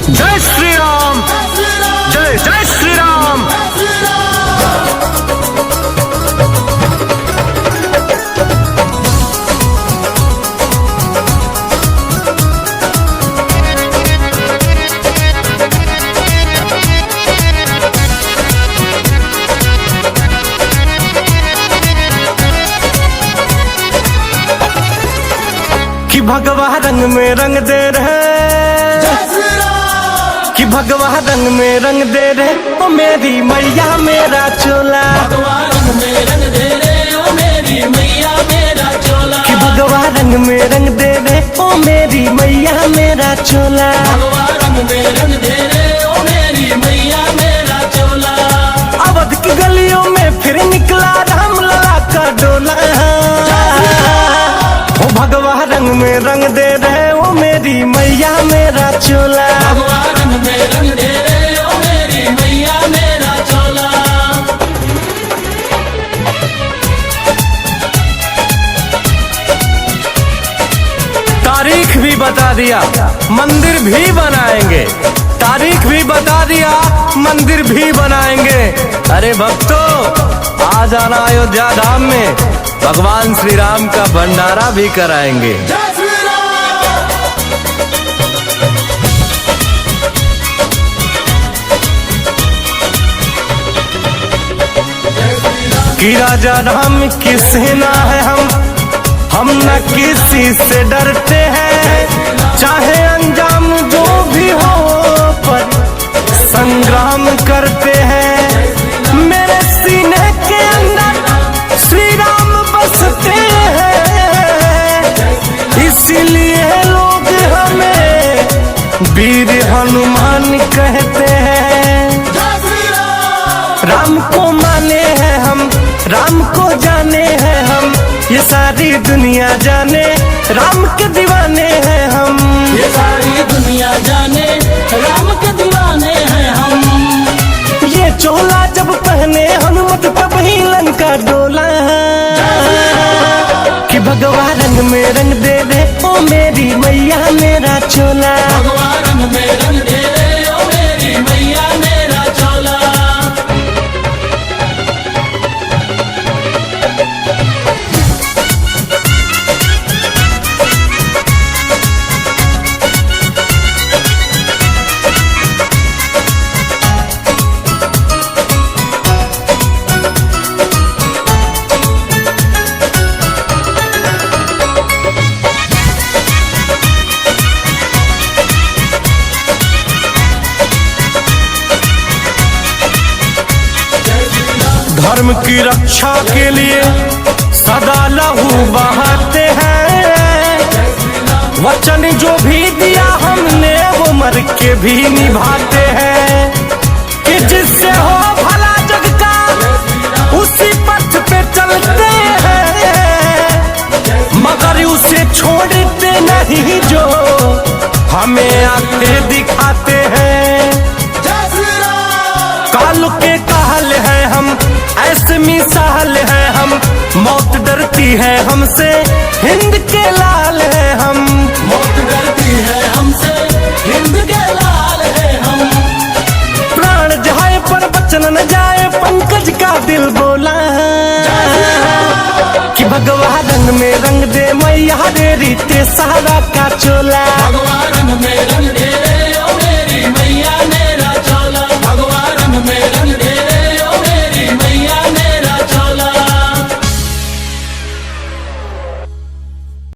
जय श्री राम, जय जय श्री राम। कि भगवा रंग में रंग दे रहे, कि भगवा रंग में रंग दे रहे ओ मेरी मैया मेरा चोला। भगवा रंग में रंग दे रे ओ मेरी मैया मेरा चोला। कि भगवा रंग में रंग दे रहे ओ मेरी मैया मेरा चोला। भगवा रंग में रंग दे रे ओ मेरी मैया मेरा चोला। अवध की गलियों में फिर निकला राम लला का डोला। ओ भगवा रंग में रंग दे रहे ओ मेरी मैया मेरा चोला। भगवा रंग में रंग दे रे ओ मेरी मैया मेरा चोला। तारीख भी बता दिया मंदिर भी बनाएंगे, तारीख भी बता दिया मंदिर भी बनाएंगे। अरे भक्तों आ जाना अयोध्या धाम में, भगवान श्री राम का भंडारा भी कराएंगे। कि राजा राम की सेना है हम न किसी से डरते हैं। चाहे अंजाम जो भी हो पर संग्राम करते हैं। मेरे सीने के अंदर श्री राम बसते हैं, इसीलिए लोग हमें वीर हनुमान कहते हैं। राम को माने हैं हम, राम को जाने हैं हम, ये सारी दुनिया जाने राम के दीवाने हैं हम। ये सारी दुनिया जाने राम के दीवाने हैं हम। ये चोला जब पहने हनुमत तब ही लंका डोला। कि भगवा रंग में रंग दे दे ओ मेरी मैया मेरा चोला। भगवा रंग में रंग दे रे ओ मेरी मैया मेरा चोला। धर्म की रक्षा के लिए सदा लहू बहाते हैं। वचन जो भी दिया हमने वो मर के भी निभाते हैं। कि जिससे हो भला जग का उसी पथ पे चलते हैं, मगर उसे छोड़ते नहीं जो हमें आते दिखाते हैं। काल के काल है हम, ऐसे मिसाल है हम, मौत डरती है हमसे हिंद के लाल है हम। मौत डरती है हमसे हिंद के लाल है हम। प्राण जाए पर बचन न जाए पंकज का दिल बोला। कि भगवा रंग में रंग दे मैया रे रीते सारा का चोला।